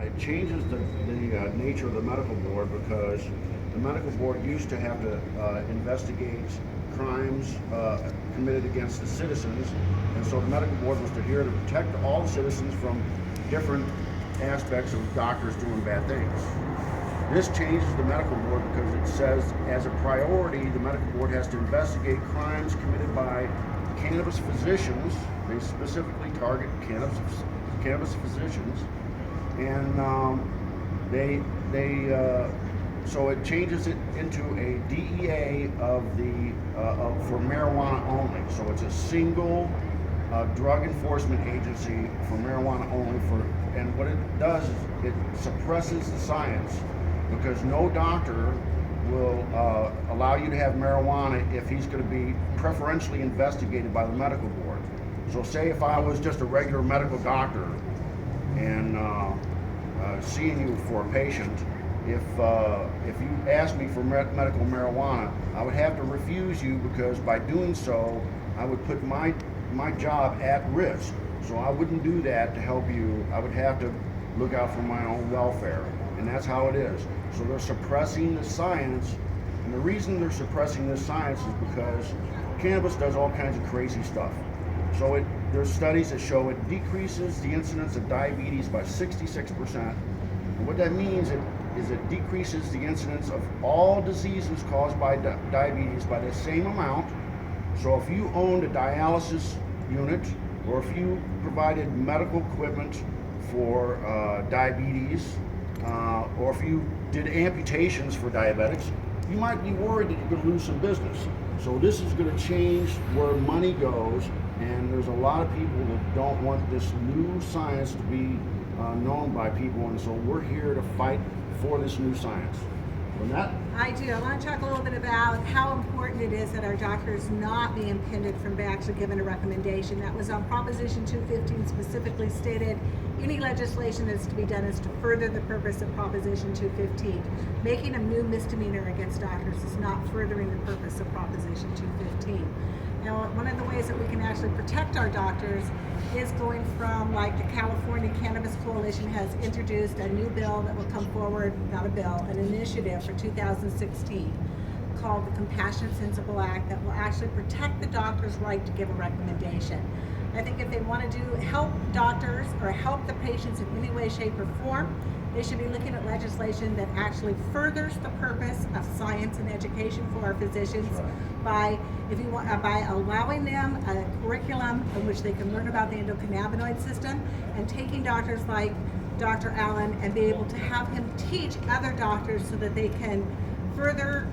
it changes the nature of the medical board, because the medical board used to have to investigate crimes committed against the citizens, and so the medical board was here to protect all the citizens from different aspects of doctors doing bad things. This changes the medical board because it says, as a priority, the medical board has to investigate crimes committed by cannabis physicians. They specifically target cannabis physicians, and so it changes it into a DEA for marijuana only. So it's a single drug enforcement agency for marijuana only. And what it does is it suppresses the science, because no doctor will allow you to have marijuana if he's going to be preferentially investigated by the medical board. So say if I was just a regular medical doctor and seeing you for a patient, if you asked me for medical marijuana, I would have to refuse you, because by doing so, I would put my job at risk. So I wouldn't do that to help you. I would have to look out for my own welfare, and that's how it is. So they're suppressing the science, and the reason they're suppressing this science is because cannabis does all kinds of crazy stuff. So there's studies that show it decreases the incidence of diabetes by 66%. And what that means is it decreases the incidence of all diseases caused by diabetes by the same amount. So if you owned a dialysis unit, or if you provided medical equipment for diabetes, or if you did amputations for diabetics, you might be worried that you're going to lose some business. So this is going to change where money goes, and there's a lot of people that don't want this new science to be known by people, and so we're here to fight for this new science. Lynette? I do. I want to talk a little bit about how important it is that our doctors not be impeded from actually giving a recommendation. That was on Proposition 215, specifically stated any legislation that's to be done is to further the purpose of Proposition 215. Making a new misdemeanor against doctors is not furthering the purpose of Proposition 215. Now, one of the ways that we can actually protect our doctors is going from, like, the California Cannabis Coalition has introduced a new bill that will come forward, not a bill, an initiative for 2016 called the Compassionate Sensible Act that will actually protect the doctor's right to give a recommendation. I think if they want to help doctors or help the patients in any way, shape, or form, they should be looking at legislation that actually furthers the purpose of science and education for our physicians by allowing them a curriculum in which they can learn about the endocannabinoid system, and taking doctors like Dr. Allen and be able to have him teach other doctors so that they can further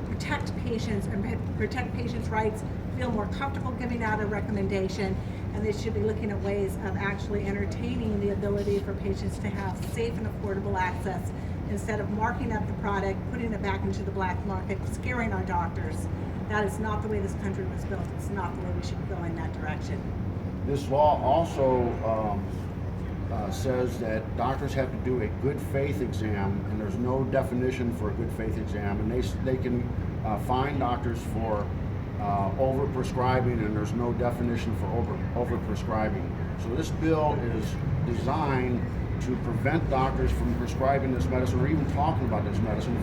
protect patients and protect patients' rights, feel more comfortable giving out a recommendation. And they should be looking at ways of actually entertaining the ability for patients to have safe and affordable access, instead of marking up the product, putting it back into the black market, scaring our doctors. That is not the way this country was built. It's not the way we should go in that direction. This law also says that doctors have to do a good faith exam, and there's no definition for a good faith exam, and they can fine doctors for over-prescribing, and there's no definition for over-prescribing. So this bill is designed to prevent doctors from prescribing this medicine or even talking about this medicine,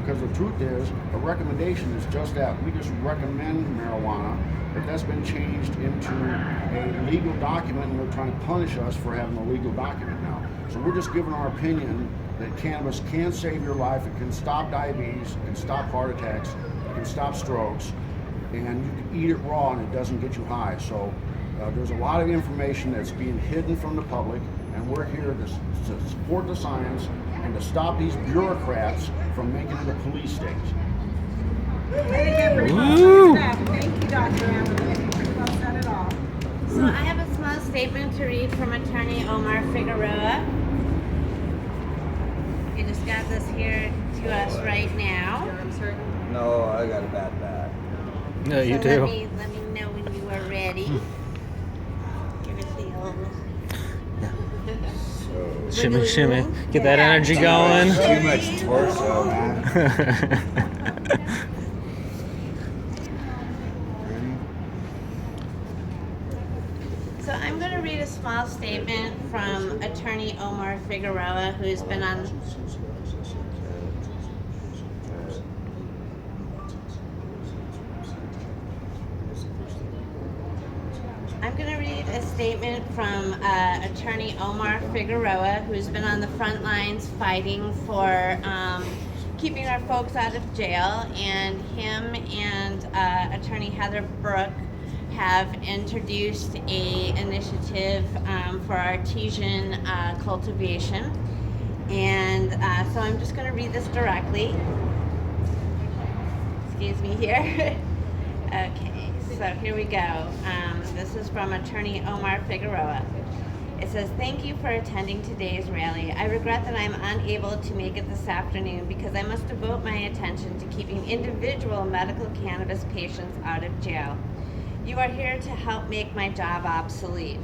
because the truth is, a recommendation is just that. We just recommend marijuana, but that's been changed into a legal document, and they're trying to punish us for having a legal document now. So we're just giving our opinion that cannabis can save your life, it can stop diabetes, it can stop heart attacks, it can stop strokes, and you can eat it raw and it doesn't get you high. So there's a lot of information that's being hidden from the public, and we're here to support the science and to stop these bureaucrats from making it a police state. Thank you, Dr. Allen. I think pretty well said it all. So I have a small statement to read from Attorney Omar Figueroa. He just got this here to us right now. No, I got a bad back. No, you So do. Let me know when you are ready. Give it the old. Shimmy, shimmy. Get that energy going. Too much torso, man. So I'm going to read a small statement from Attorney Omar Figueroa, who's been on. I'm going to read a statement from Attorney Omar Figueroa, who's been on the front lines fighting for keeping our folks out of jail, and him and Attorney Heather Brooke have introduced a initiative for artesian cultivation. And so I'm just going to read this directly. Excuse me here. Okay, so here we go. This is from Attorney Omar Figueroa. It says, "Thank you for attending today's rally. I regret that I'm unable to make it this afternoon because I must devote my attention to keeping individual medical cannabis patients out of jail. You are here to help make my job obsolete.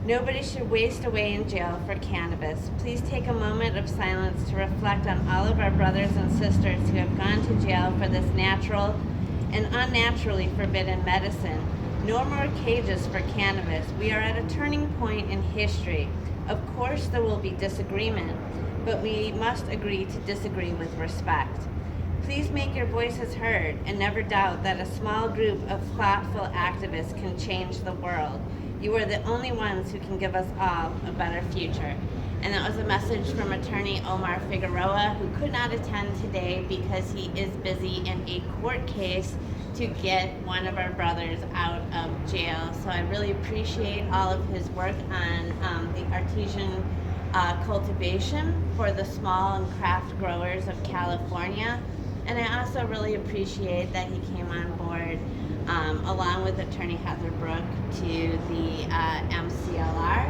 Nobody should waste away in jail for cannabis. Please take a moment of silence to reflect on all of our brothers and sisters who have gone to jail for this natural and unnaturally forbidden medicine. No more cages for cannabis. We are at a turning point in history. Of course there will be disagreement, but we must agree to disagree with respect. Please make your voices heard and never doubt that a small group of thoughtful activists can change the world. You are the only ones who can give us all a better future." And that was a message from Attorney Omar Figueroa, who could not attend today because he is busy in a court case to get one of our brothers out of jail. So I really appreciate all of his work on the artesian cultivation for the small and craft growers of California. And I also really appreciate that he came on board along with Attorney Heather Brooke to the MCLR.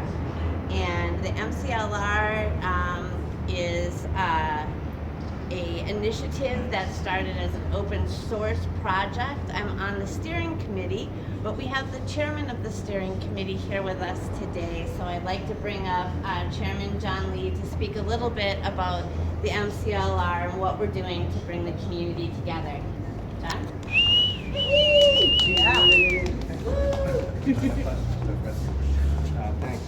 And the MCLR is a initiative that started as an open source project. I'm on the steering committee, but we have the chairman of the steering committee here with us today. So I'd like to bring up Chairman John Lee to speak a little bit about the MCLR and what we're doing to bring the community together. John? Thanks.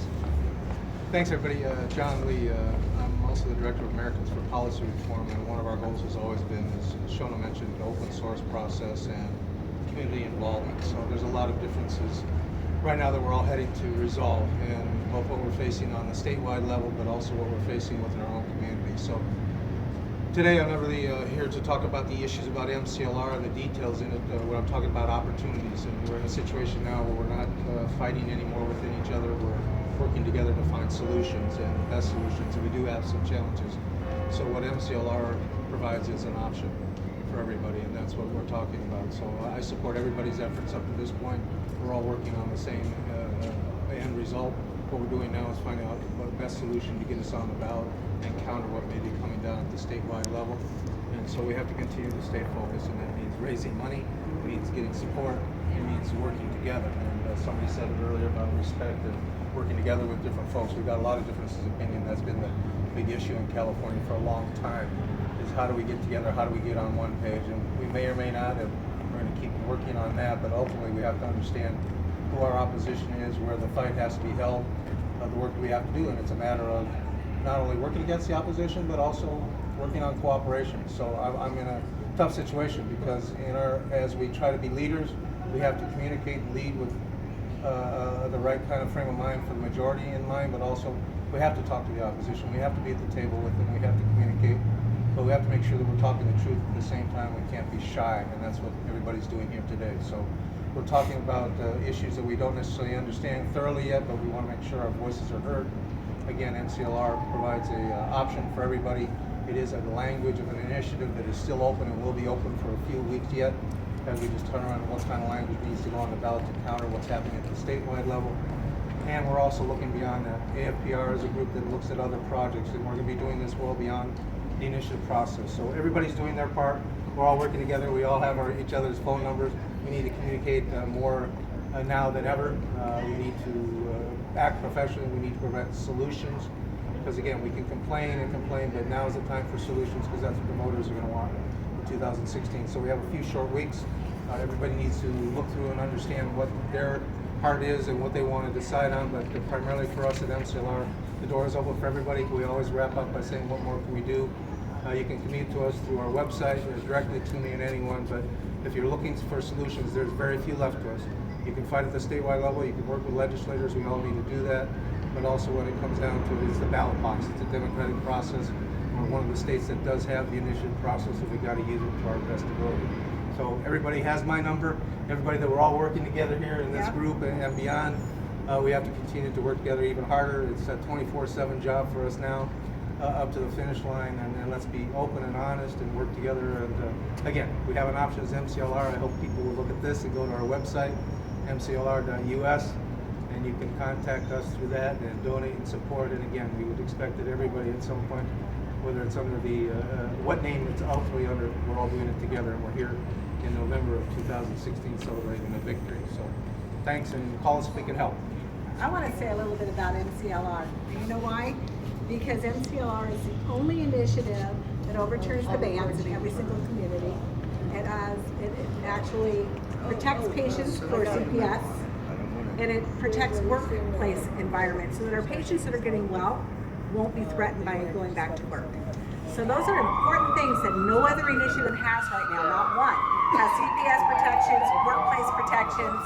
Thanks, everybody. John Lee. I'm also the Director of Americans for Policy Reform, and one of our goals has always been, as Shona mentioned, the open source process and community involvement. So there's a lot of differences right now that we're all heading to resolve, and both what we're facing on the statewide level, but also what we're facing within our own community. So today I'm not really here to talk about the issues about MCLR and the details in it. What I'm talking about opportunities, and we're in a situation now where we're not fighting anymore within each other. We're working together to find solutions and the best solutions, and we do have some challenges. So what MCLR provides is an option for everybody, and that's what we're talking about. So I support everybody's efforts up to this point. We're all working on the same end result. What we're doing now is finding out the best solution to get us on the ballot and counter what may be coming down at the statewide level. And so we have to continue to stay focused, and that means raising money, it means getting support, it means working together. And somebody said it earlier about respect and working together with different folks. We've got a lot of differences of opinion. That's been the big issue in California for a long time, is how do we get together, how do we get on one page? And we may or may not, and we're going to keep working on that, but ultimately we have to understand who our opposition is, where the fight has to be held, the work we have to do, and it's a matter of not only working against the opposition, but also working on cooperation. So I'm in a tough situation because as we try to be leaders, we have to communicate and lead with the right kind of frame of mind for the majority in mind, but also we have to talk to the opposition. We have to be at the table with them. We have to communicate, but we have to make sure that we're talking the truth at the same time. We can't be shy, and that's what everybody's doing here today. So we're talking about issues that we don't necessarily understand thoroughly yet, but we want to make sure our voices are heard. Again, MCLR provides a option for everybody. It is a language of an initiative that is still open and will be open for a few weeks yet, as we just turn around what kind of language needs to go on the ballot to counter what's happening at the statewide level. And we're also looking beyond that. AFPR is a group that looks at other projects, and we're going to be doing this well beyond the initiative process. So everybody's doing their part. We're all working together. We all have each other's phone numbers. We need to communicate more now than ever. We need to act professionally. We need to provide solutions. Because again, we can complain and complain, but now is the time for solutions, because that's what the voters are going to want in 2016. So we have a few short weeks. Everybody needs to look through and understand what their heart is and what they want to decide on, but primarily for us at MCLR, the door is open for everybody. We always wrap up by saying, what more can we do? You can commute to us through our website or directly to me and anyone, but if you're looking for solutions, there's very few left to us. You can fight at the statewide level, you can work with legislators, we all need to do that, but also when it comes down to it, it's the ballot box, it's a democratic process. We're one of the states that does have the initiative process, so we got to use it to our best ability. So everybody has my number, everybody that we're all working together here in this Yep. group and beyond, we have to continue to work together even harder. It's a 24/7 job for us now. Up to the finish line, and let's be open and honest and work together. And again, we have an option as MCLR. I hope people will look at this and go to our website, mclr.us, and you can contact us through that and donate and support. And again, we would expect that everybody at some point, whether it's under the what name it's ultimately under, we're all doing it together, and we're here in November of 2016 celebrating a victory. So thanks, and call us if we can help. I want to say a little bit about MCLR. You know why? Because MCLR is the only initiative that overturns the bans in every single community. It actually protects patients for CPS, and it protects workplace environments so that our patients that are getting well won't be threatened by going back to work. So those are important things that no other initiative has right now, not one. Has CPS protections, workplace protections,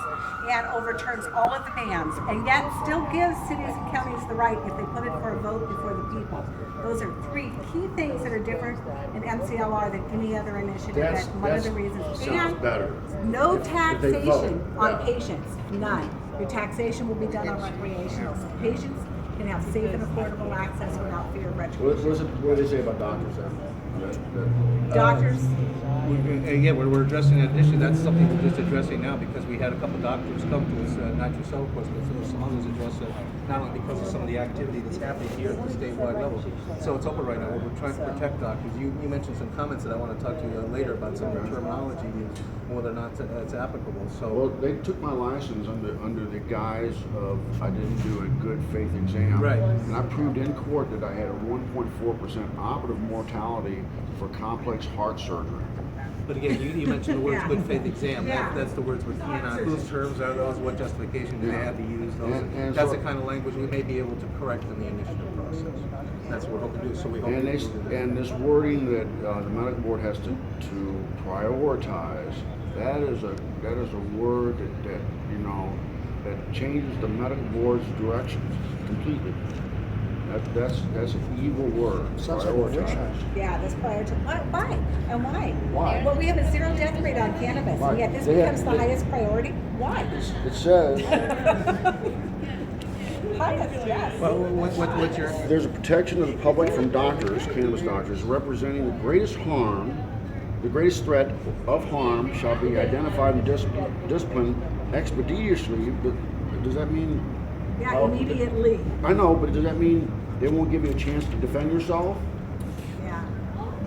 and overturns all of the bans, and yet still gives cities and counties the right if they put it for a vote before the people. Those are three key things that are different in MCLR than any other initiative. That's one of the reasons. Sounds And better. no If they vote, taxation on yeah. patients, none. Your taxation will be done on recreational. So patients can have safe and affordable access without fear of retribution. What do they say about doctors then? Doctors, Again, we're addressing that issue. That's something we're just addressing now because we had a couple doctors come to us, not yourself, of course, but some others address it, not only because of some of the activity that's happening here at the statewide level. So it's open right now. We're trying to protect doctors. You mentioned some comments that I want to talk to you later about some of the terminology used and whether or not it's applicable. So Well, they took my license under the guise of I didn't do a good faith exam. Right. And I proved in court that I had a 1.4% operative mortality for complex heart surgery. But again, you mentioned the words Yeah. good faith exam. Yeah. That's the words we're keying on. Whose terms are those? What justification do they have to use those? And That's so- the kind of language we may be able to correct in the initiative process. That's what we're hoping to do. So we hope And, people will do that. and this wording that the medical board has to prioritize, that is a word that you know that changes the medical board's directions completely. That's an evil word. Prioritize. yeah, that's prior to, why? And why? Why? Well, we have a zero death rate on cannabis, Why? and yet this They have- becomes the highest priority? Why? It says Highest, yes. Well, what's your? there's a protection of the public from doctors, cannabis doctors, representing the greatest harm, the greatest threat of harm shall be identified and disciplined expeditiously. But does that mean? Yeah, immediately, I know, but does that mean they won't give you a chance to defend yourself? yeah,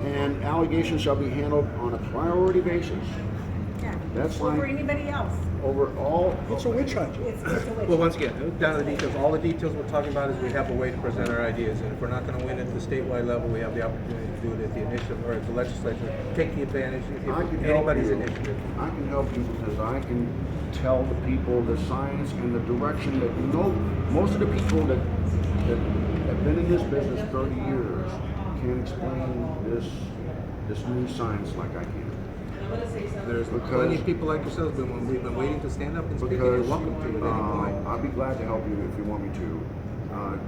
And allegations shall be handled on a priority basis yeah. That's Over like- anybody else. over all. It's a witch hunt. It's a witch. Well, once again, down to the details. All the details we're talking about is we have a way to present our ideas, and if we're not going to win at the statewide level, we have the opportunity to do it at the initiative or at the legislature. Take the advantage. I can If help anybody's you. initiative. I can help you because I can tell the people the science and the direction that most of the people that have been in this business 30 years can't explain this new science like I can. There's Because- plenty of people like yourselves. We've been waiting to stand up and speak. And you're Because welcome to at any point. I'll be glad to help you if you want me to.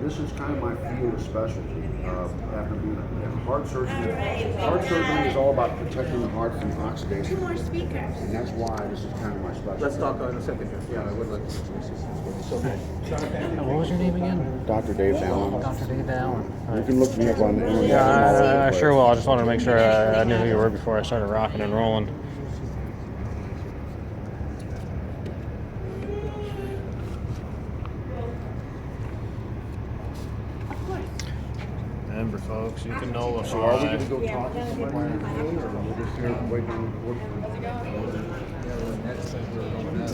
This is kind of my field of specialty. After being a heart surgery, heart surgery is all about protecting the heart from oxidation. Two more speakers. And that's why this is kind of my specialty. Let's talk in a second here. Yeah, I would like to. So, What was your name again? Dr. Dave Allen. Dr. Dave Allen. You can look me up on the internet. Yeah, I sure will. I just wanted to make sure I knew who you were before I started rocking and rolling. Remember, folks, you can nullify. So are we going to go Yeah, talk we're to gonna somebody get- or we're just here waiting on the board? Next thing we're going to